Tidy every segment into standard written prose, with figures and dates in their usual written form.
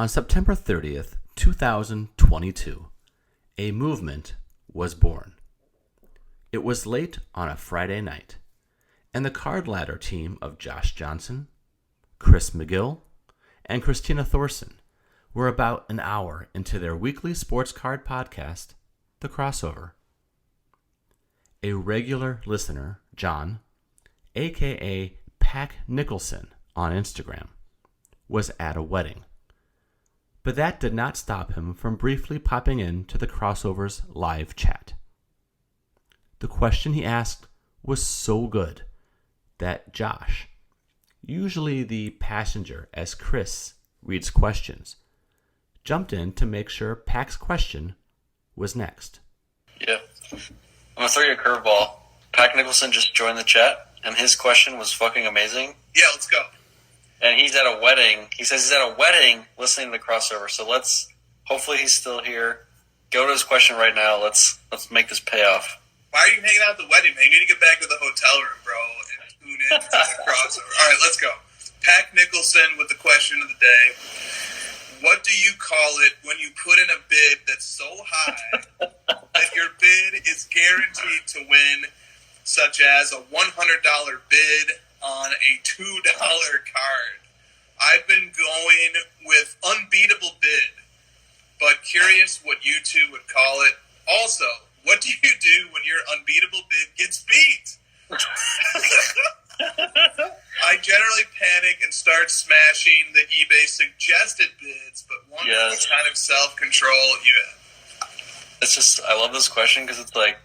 On September 30th, 2022, a movement was born. It was late on a Friday night, and the Card Ladder team of Josh Johnson, Chris McGill, and Christina Thorson were about an hour into their weekly sports card podcast, The Crossover. A regular listener, John, aka Pack Nicholson on Instagram, was at a wedding. But that did not stop him from briefly popping into the Crossover's live chat. The question he asked was so good that Josh, usually the passenger as Chris reads questions, jumped in to make sure Pack's question was next. Yeah. I'm going to throw you a curveball. Pack Nicholson just joined the chat, and his question was fucking amazing. Yeah, let's go. And he's at a wedding. He says he's at a wedding listening to the Crossover. So hopefully he's still here. Go to his question right now. Let's make this pay off. Why are you hanging out at the wedding, man? You need to get back to the hotel room, bro, and tune in to the Crossover. All right, let's go. Pack Nicholson with the question of the day. What do you call it when you put in a bid that's so high that your bid is guaranteed to win, such as a $100 bid on a $2 card? I've been going with unbeatable bid, but curious what you two would call it. Also, what do you do when your unbeatable bid gets beat? I generally panic and start smashing the eBay suggested bids, but wonder what kind of self-control you have. It's just, I love this question because it's like,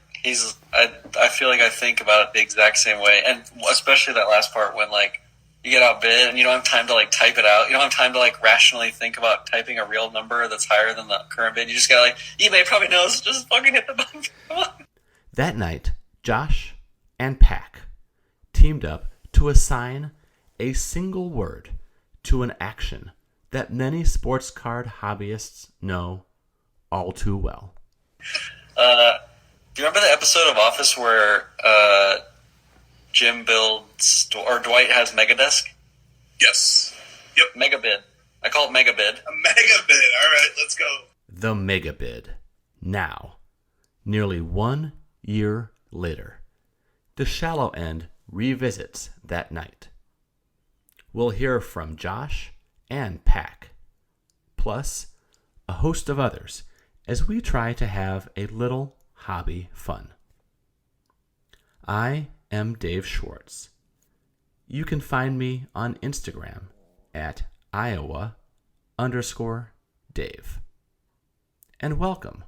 I feel like I think about it the exact same way, and especially that last part when like you get outbid and you don't have time to like type it out. You don't have time to like rationally think about typing a real number that's higher than the current bid. You just gotta like, eBay probably knows, just fucking hit the button. Come on. That night, Josh and Pack teamed up to assign a single word to an action that many sports card hobbyists know all too well. Do you remember the episode of Office where Jim builds, or Dwight has Megadesk? Yes. Yep. Megabid. I call it Megabid. A Megabid. All right, let's go. The Megabid. Now, nearly 1 year later, the shallow end revisits that night. We'll hear from Josh and Pack, plus a host of others, as we try to have a little hobby fun. I am Dave Schwartz. You can find me on Instagram at Iowa_Dave. And welcome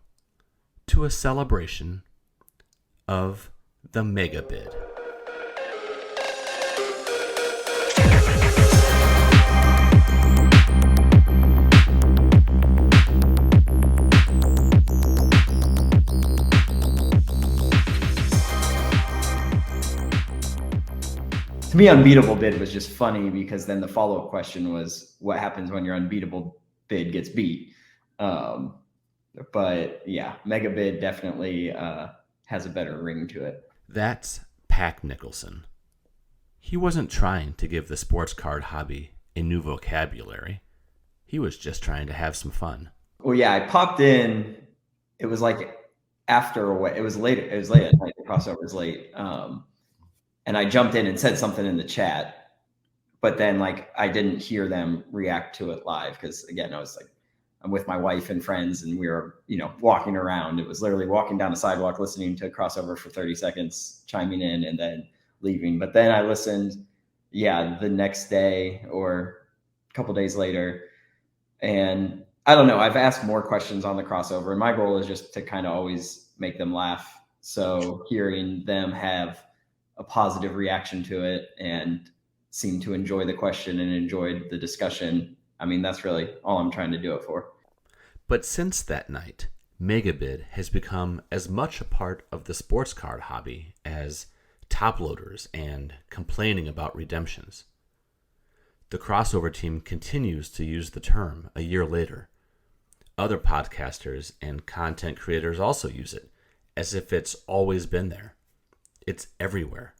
to a celebration of the Megabid. To me, unbeatable bid was just funny because then the follow-up question was, what happens when your unbeatable bid gets beat? But yeah, Megabid definitely has a better ring to it. That's Pack Nicholson. He wasn't trying to give the sports card hobby a new vocabulary. He was just trying to have some fun. Well, yeah, I popped in. It was like after a way. It was late. It was late at night. The crossover was late. And I jumped in and said something in the chat, but then like I didn't hear them react to it live because again, I was like, I'm with my wife and friends and we were, walking around. It was literally walking down a sidewalk, listening to a crossover for 30 seconds, chiming in and then leaving. But then I listened, the next day or a couple days later. And I don't know, I've asked more questions on the crossover and my goal is just to kind of always make them laugh. So hearing them have a positive reaction to it and seem to enjoy the question and enjoyed the discussion. I mean, that's really all I'm trying to do it for. But since that night, Megabid has become as much a part of the sports card hobby as top loaders and complaining about redemptions. The crossover team continues to use the term a year later. Other podcasters and content creators also use it, as if it's always been there. It's everywhere.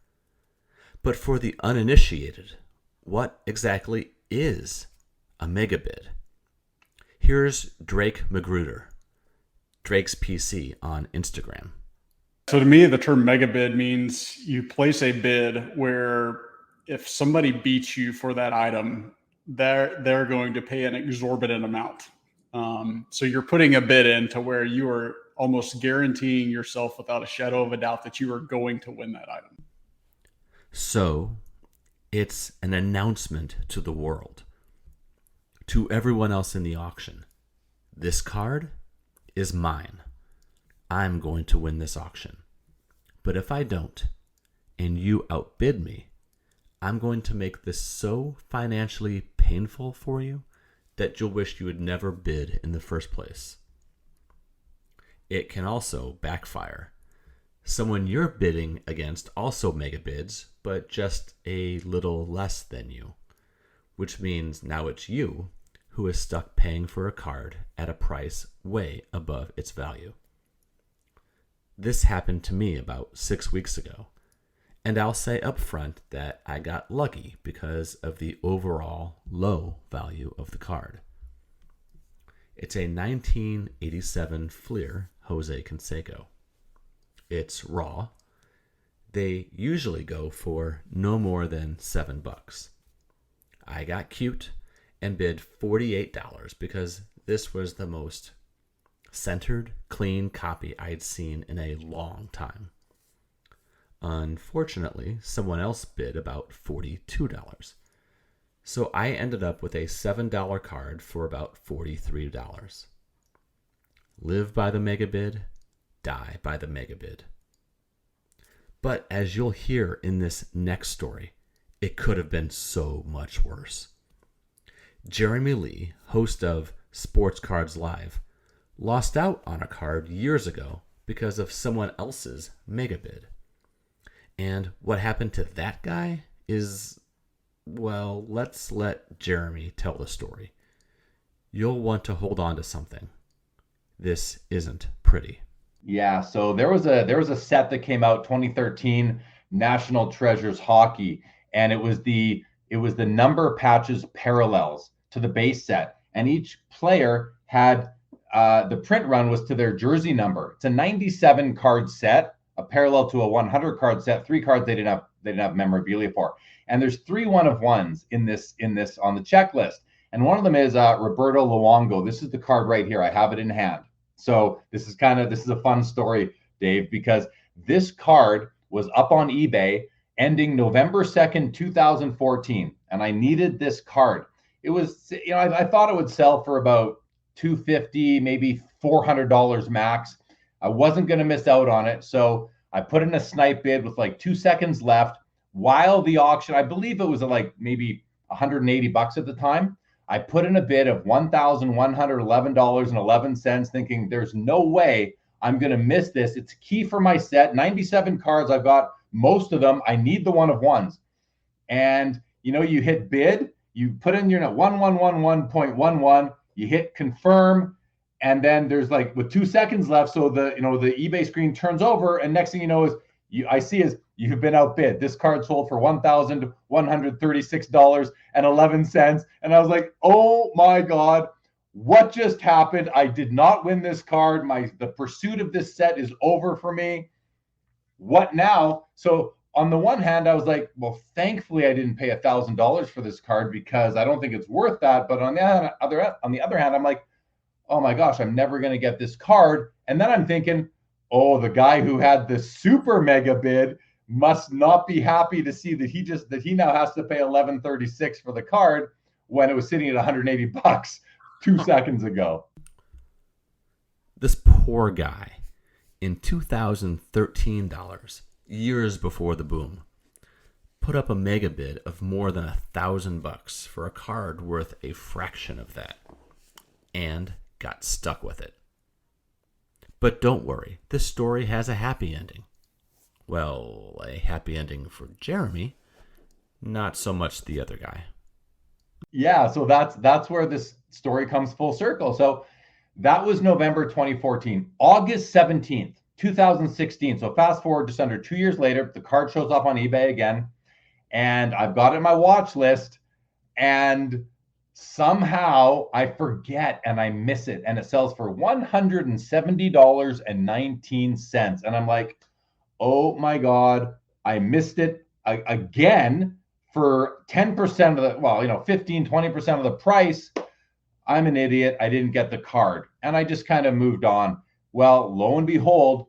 But for the uninitiated, what exactly is a megabid? Here's Drake Magruder, Drake's PC on Instagram. So to me, the term megabid means you place a bid where if somebody beats you for that item, they're going to pay an exorbitant amount. So you're putting a bid in to where you are almost guaranteeing yourself without a shadow of a doubt that you are going to win that item. So it's an announcement to the world, to everyone else in the auction. This card is mine. I'm going to win this auction. But if I don't, and you outbid me, I'm going to make this so financially painful for you that you'll wish you had never bid in the first place. It can also backfire. Someone you're bidding against also mega bids, but just a little less than you, which means now it's you who is stuck paying for a card at a price way above its value. This happened to me about 6 weeks ago, and I'll say up front that I got lucky because of the overall low value of the card. It's a 1987 Fleer Jose Canseco. It's raw. They usually go for no more than $7. I got cute and bid $48 because this was the most centered, clean copy I'd seen in a long time. Unfortunately, someone else bid about $42. So I ended up with a $7 card for about $43. Live by the megabid, die by the megabid. But as you'll hear in this next story, it could have been so much worse. Jeremy Lee, host of Sports Cards Live, lost out on a card years ago because of someone else's megabid. And what happened to that guy is, well, let's let Jeremy tell the story. You'll want to hold on to something. This isn't pretty. Yeah, so there was a set that came out 2013, National Treasures Hockey, and it was the number patches parallels to the base set, and each player had the print run was to their jersey number. It's a 97 card set, a parallel to a 100 card set. 3 cards they didn't have memorabilia for, and there's 3 1-of-1s in this on the checklist, and one of them is Roberto Luongo. This is the card right here. I have it in hand. So this is a fun story, Dave, because this card was up on eBay ending November 2nd, 2014, and I needed this card. It was, I thought it would sell for about $250, maybe $400 max. I wasn't going to miss out on it, so I put in a snipe bid with like 2 seconds left. While the auction, I believe it was like maybe $180 at the time. I put in a bid of $1,111.11, thinking there's no way I'm going to miss this. It's key for my set. 97 cards. I've got most of them. I need the 1-of-1s. And, you hit bid. You put in your 1111.11. You hit confirm. And then there's like with 2 seconds left. So the eBay screen turns over. And next thing you know is I see you have been outbid. This card sold for $1,136.11. And I was like, oh my God, what just happened? I did not win this card. The pursuit of this set is over for me. What now? So on the one hand, I was like, well, thankfully I didn't pay $1,000 for this card because I don't think it's worth that. But on the other hand, I'm like, oh my gosh, I'm never going to get this card. And then I'm thinking, oh, the guy who had the super mega bid must not be happy to see that he now has to pay $1,136 for the card when it was sitting at $180 2 seconds ago. This poor guy, in 2013 dollars, years before the boom, put up a mega bid of more than $1,000 for a card worth a fraction of that, and got stuck with it. But don't worry, this story has a happy ending. Well, a happy ending for Jeremy, not so much the other guy. Yeah, so that's where this story comes full circle. So that was November 2014. August 17th, 2016. So fast forward just under 2 years later, the card shows up on eBay again, and I've got it in my watch list. And Somehow I forget and I miss it, and it sells for $170.19. And I'm like, oh my God, I missed it again for 10% of the, 15, 20% of the price. I'm an idiot. I didn't get the card. And I just kind of moved on. Well, lo and behold,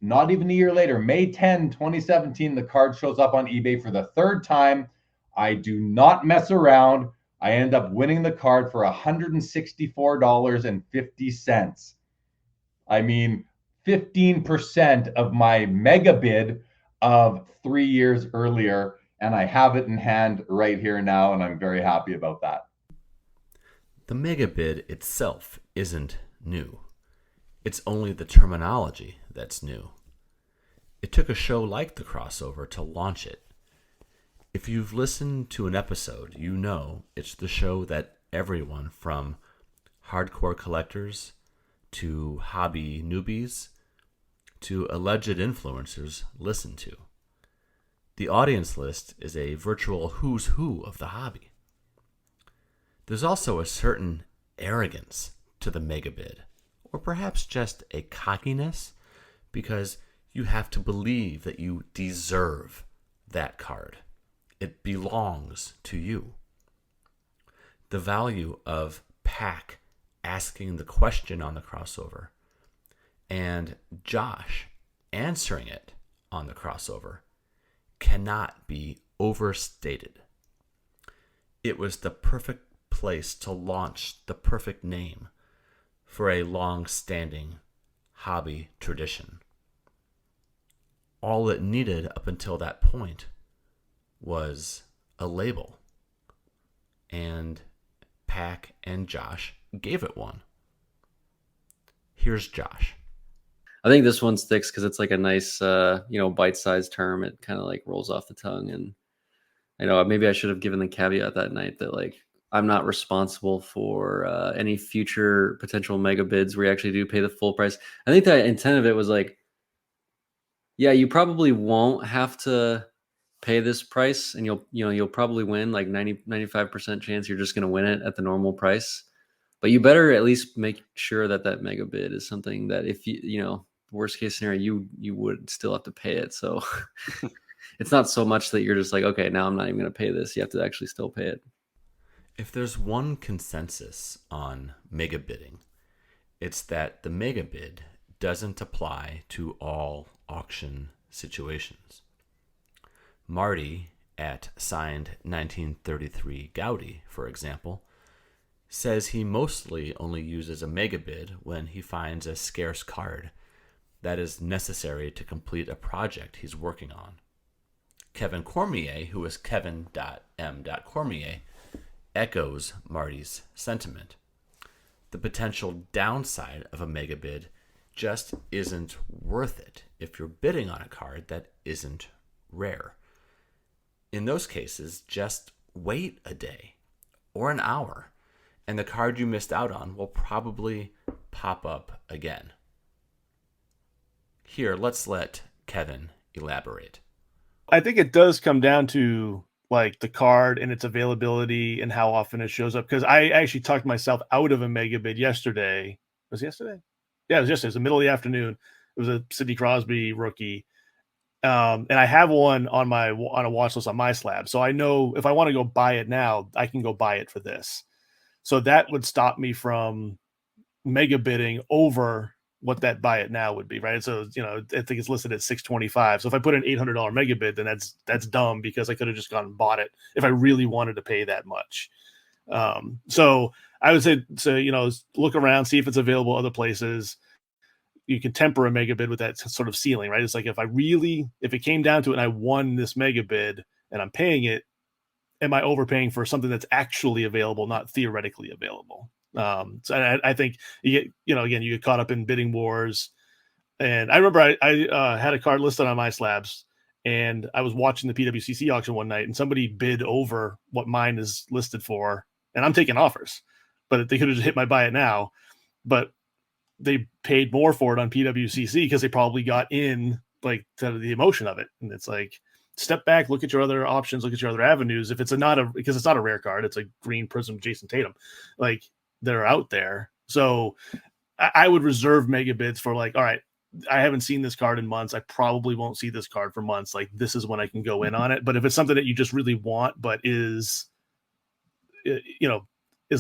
not even a year later, May 10, 2017, the card shows up on eBay for the third time. I do not mess around. I end up winning the card for $164.50. I mean, 15% of my Megabid of 3 years earlier, and I have it in hand right here now, and I'm very happy about that. The Megabid itself isn't new. It's only the terminology that's new. It took a show like The Crossover to launch it. If you've listened to an episode, you know it's the show that everyone from hardcore collectors to hobby newbies to alleged influencers listen to. The audience list is a virtual who's who of the hobby. There's also a certain arrogance to the Megabid, or perhaps just a cockiness, because you have to believe that you deserve that card. It belongs to you. The value of Pack asking the question on the crossover and Josh answering it on the crossover cannot be overstated. It was the perfect place to launch the perfect name for a long-standing hobby tradition. All it needed up until that point was a label, and Pack and Josh gave it one. Here's Josh. I think this one sticks because it's like a nice, bite-sized term. It kind of like rolls off the tongue, and I know maybe I should have given the caveat that night that like I'm not responsible for any future potential mega bids where you actually do pay the full price. I think the intent of it was like, yeah, you probably won't have to pay this price, and you'll probably win, like 95% chance you're just going to win it at the normal price. But you better at least make sure that mega bid is something that if worst case scenario, you would still have to pay it. So it's not so much that you're just like, okay, now I'm not even going to pay this. You have to actually still pay it. If there's one consensus on mega bidding, it's that the mega bid doesn't apply to all auction situations. Marty at signed 1933 Gaudi, for example, says he mostly only uses a megabid when he finds a scarce card that is necessary to complete a project he's working on. Kevin Cormier, who is Kevin.m.Cormier, echoes Marty's sentiment. The potential downside of a megabid just isn't worth it if you're bidding on a card that isn't rare. In those cases, just wait a day or an hour, and the card you missed out on will probably pop up again. Here, let's let Kevin elaborate. I think it does come down to like the card and its availability and how often it shows up. Because I actually talked myself out of a mega bid yesterday. Was it yesterday? Yeah, it was yesterday. It was the middle of the afternoon. It was a Sidney Crosby rookie. And I have one on a watch list on my slab. So I know if I want to go buy it now, I can go buy it for this. So that would stop me from mega bidding over what that buy it now would be, right? So, I think it's listed at $625. So if I put an $800 mega bid, then that's dumb because I could have just gone and bought it if I really wanted to pay that much. So I would say, look around, see if it's available other places. You can temper a mega bid with that sort of ceiling, right? It's like if it came down to it and I won this mega bid and I'm paying it, am I overpaying for something that's actually available, not theoretically available? So I think you get caught up in bidding wars. And I remember I had a card listed on my slabs and I was watching the PWCC auction one night and somebody bid over what mine is listed for. And I'm taking offers, but they could have just hit my buy it now, but they paid more for it on PWCC because they probably got in like to the emotion of it. And it's like, step back, look at your other options, look at your other avenues. If it's because it's not a rare card, it's a green prism Jason Tatum, like they're out there. So I would reserve Megabids for like, all right, I haven't seen this card in months. I probably won't see this card for months. Like this is when I can go in on it. But if it's something that you just really want, but is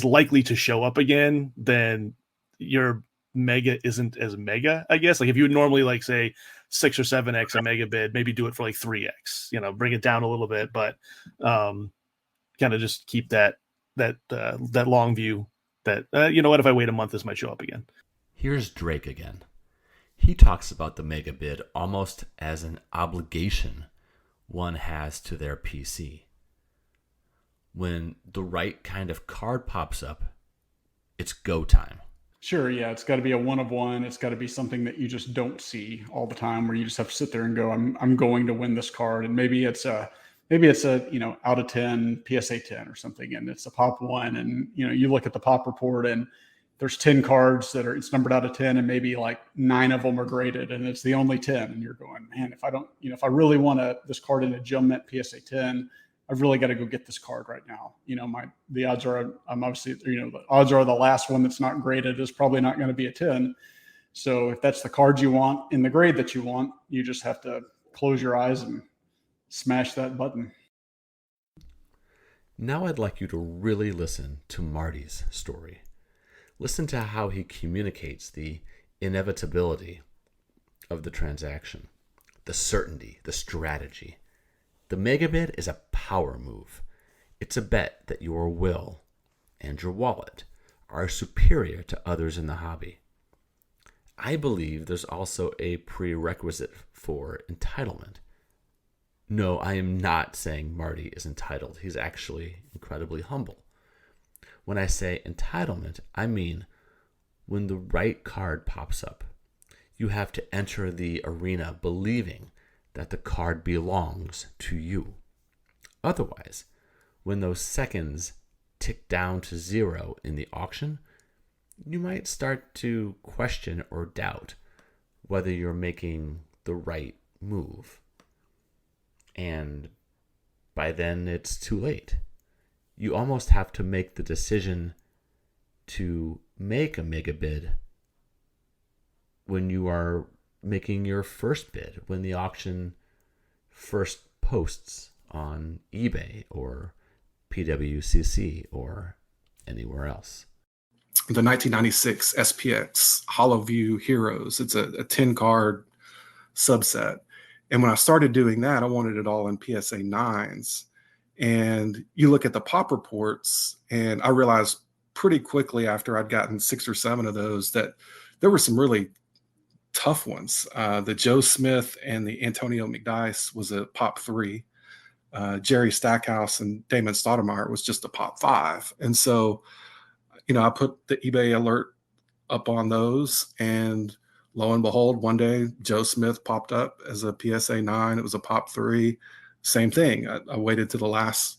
likely to show up again, then your mega isn't as mega, I guess. Like if you would normally like say 6 or 7x a Megabid, maybe do it for like 3x, bring it down a little bit, but kind of just keep that long view that, what if I wait a month, this might show up again. Here's Drake again. He talks about the Megabid almost as an obligation one has to their PC. When the right kind of card pops up, it's go time. Sure, yeah, it's got to be a one of one. It's got to be something that you just don't see all the time, where you just have to sit there and go, I'm going to win this card, and maybe it's a out of 10 PSA 10 or something, and it's a pop one, and you look at the pop report and there's 10 cards that it's numbered out of 10, and maybe like 9 of them are graded, and it's the only 10, and you're going, man, if I don't, if I really want this card in a Gem Mint PSA 10. I've really got to go get this card right now. The odds are, I'm obviously, the odds are the last one that's not graded is probably not going to be a 10. So if that's the card you want in the grade that you want, you just have to close your eyes and smash that button. Now I'd like you to really listen to Marty's story. Listen to how he communicates the inevitability of the transaction, the certainty, the strategy. The Megabid is a power move. It's a bet that your will and your wallet are superior to others in the hobby. I believe there's also a prerequisite for entitlement. No, I am not saying Marty is entitled. He's actually incredibly humble. When I say entitlement, I mean when the right card pops up, you have to enter the arena believing that the card belongs to you. Otherwise, when those seconds tick down to 0 in the auction, you might start to question or doubt whether you're making the right move. And by then, it's too late. You almost have to make the decision to make a Megabid when you are making your first bid, when the auction first posts on eBay or PWCC or anywhere else. The 1996 SPX Hollow View Heroes. It's a 10 card subset. And when I started doing that, I wanted it all in PSA 9s. And you look at the pop reports, and I realized pretty quickly after I'd gotten 6 or 7 of those that there were some really tough ones. The Joe Smith and the Antonio McDyess was a pop 3. Jerry Stackhouse and Damon Stoudemire was just a pop 5. And so, I put the eBay alert up on those, and lo and behold, one day Joe Smith popped up as a PSA 9. It was a pop 3. Same thing. I waited to the last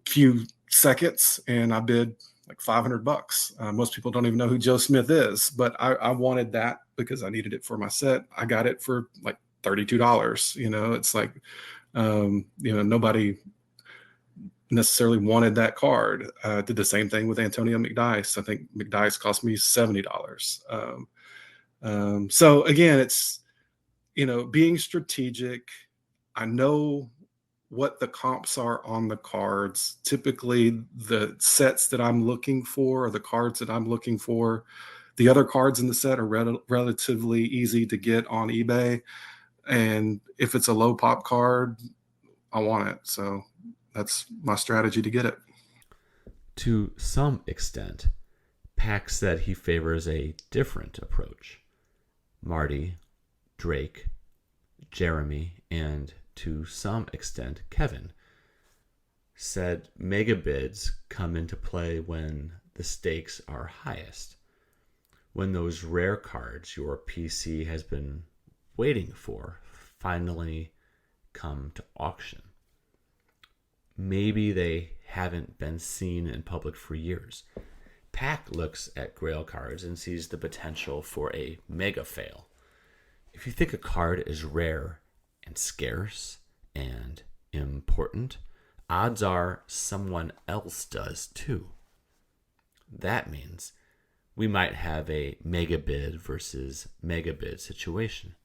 few seconds and I bid like $500. Most people don't even know who Joe Smith is, but I wanted that because I needed it for my set. I got it for like $32. It's like, nobody necessarily wanted that card. Did the same thing with Antonio McDyess. I think McDyess cost me $70. So again, it's, being strategic. I know what the comps are on the cards. Typically the sets that I'm looking for, or the cards that I'm looking for, the other cards in the set are relatively easy to get on eBay. And if it's a low pop card, I want it. So that's my strategy to get it. To some extent, Pack said he favors a different approach. Marty, Drake, Jeremy, and to some extent Kevin said Megabids come into play when the stakes are highest, when those rare cards your PC has been waiting for finally come to auction. Maybe they haven't been seen in public for years. Pack looks at Grail cards and sees the potential for a mega fail. If you think a card is rare and scarce and important, odds are someone else does too. That means we might have a megabid versus megabid situation.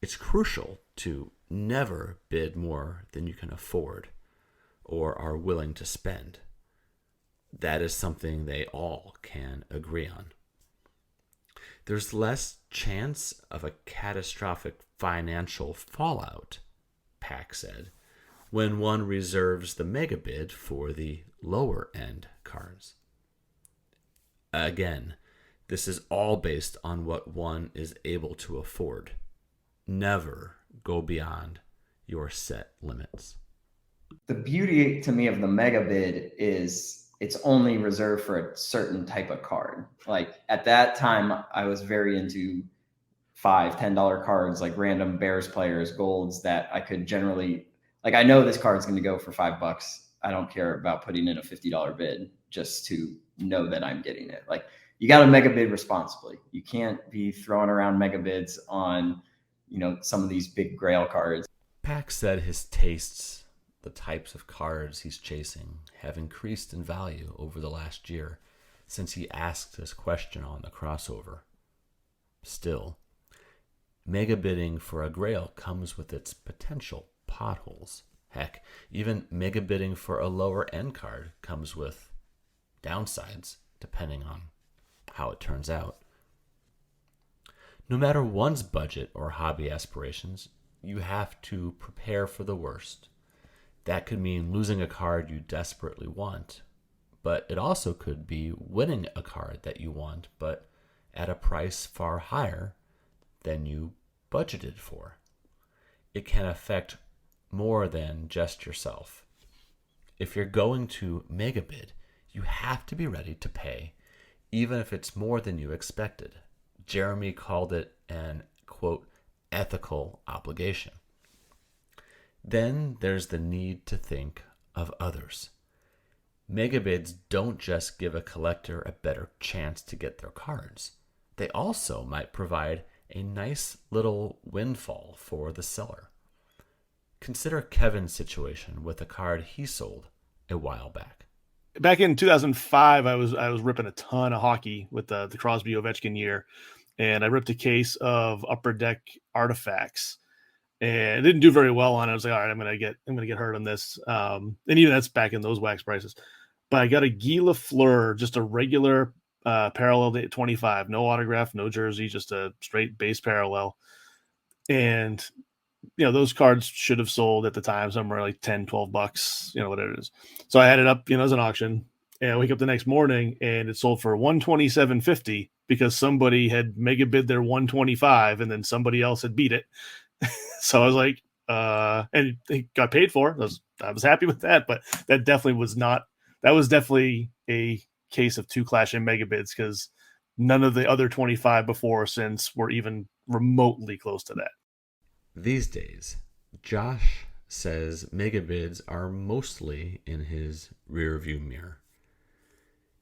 It's crucial to never bid more than you can afford or are willing to spend. That is something they all can agree on. There's less chance of a catastrophic financial fallout, Pack said, when one reserves the megabid for the lower end cards. Again, this is all based on what one is able to afford. Never go beyond your set limits. The beauty to me of the megabid is it's only reserved for a certain type of card. Like at that time, I was very into $5-10 cards, like random Bears players, golds that I could generally, like, I know this card's going to go for $5. I don't care about putting in a $50 bid just to know that I'm getting it. Like, you got to megabid responsibly. You can't be throwing around megabids on, some of these big grail cards. Pack said his tastes, the types of cards he's chasing, have increased in value over the last year since he asked this question on the crossover. Still, megabidding for a grail comes with its potential potholes. Heck, even megabidding for a lower end card comes with downsides, depending on how it turns out. No matter one's budget or hobby aspirations, you have to prepare for the worst. That could mean losing a card you desperately want, but it also could be winning a card that you want, but at a price far higher than you budgeted for. It can affect more than just yourself. If you're going to megabid, you have to be ready to pay, even if it's more than you expected. Jeremy called it an, quote, ethical obligation. Then there's the need to think of others. Megabids don't just give a collector a better chance to get their cards. They also might provide a nice little windfall for the seller. Consider Kevin's situation with a card he sold a while back. Back in 2005, I was ripping a ton of hockey with the Crosby Ovechkin year, and I ripped a case of Upper Deck Artifacts, and it didn't do very well on it. I was like, all right, I'm gonna get hurt on this, and even that's back in those wax prices. But I got a Guy Lafleur, just a regular parallel to 25, no autograph, no jersey, just a straight base parallel, and those cards should have sold at the time somewhere like $10-12, whatever it is. So I had it up, as an auction, and I wake up the next morning and it sold for $127.50 because somebody had mega bid their 125 and then somebody else had beat it. So I was like, and it got paid for. I was happy with that, but that was definitely a case of two clashing mega bids because none of the other 25 before or since were even remotely close to that. These days, Josh says megabids are mostly in his rearview mirror.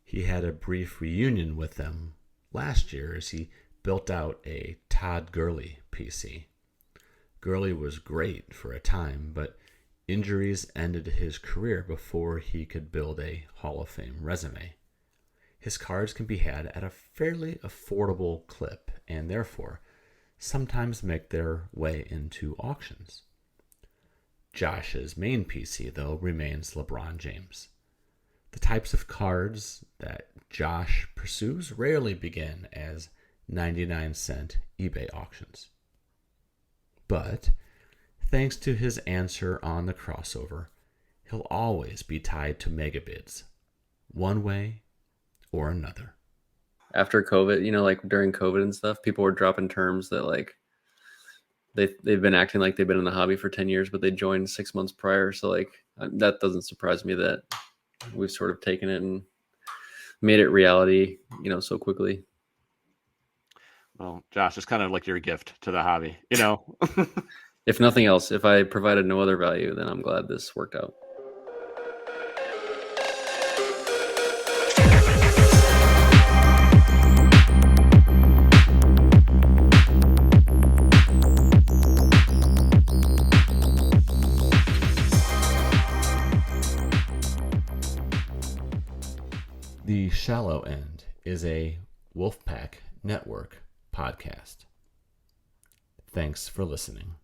He had a brief reunion with them last year as he built out a Todd Gurley PC. Gurley was great for a time, but injuries ended his career before he could build a Hall of Fame resume. His cards can be had at a fairly affordable clip and therefore sometimes make their way into auctions. Josh's main PC, though, remains LeBron James. The types of cards that Josh pursues rarely begin as 99-cent eBay auctions. But, thanks to his answer on the crossover, he'll always be tied to megabids, one way or another. After COVID, like during COVID and stuff, people were dropping terms that like they've been acting like they've been in the hobby for 10 years, but they joined 6 months prior. So like that doesn't surprise me that we've sort of taken it and made it reality, so quickly. Well, Josh, it's kind of like your gift to the hobby, If nothing else, if I provided no other value, then I'm glad this worked out. Low End is a Wolfpack Network podcast. Thanks for listening.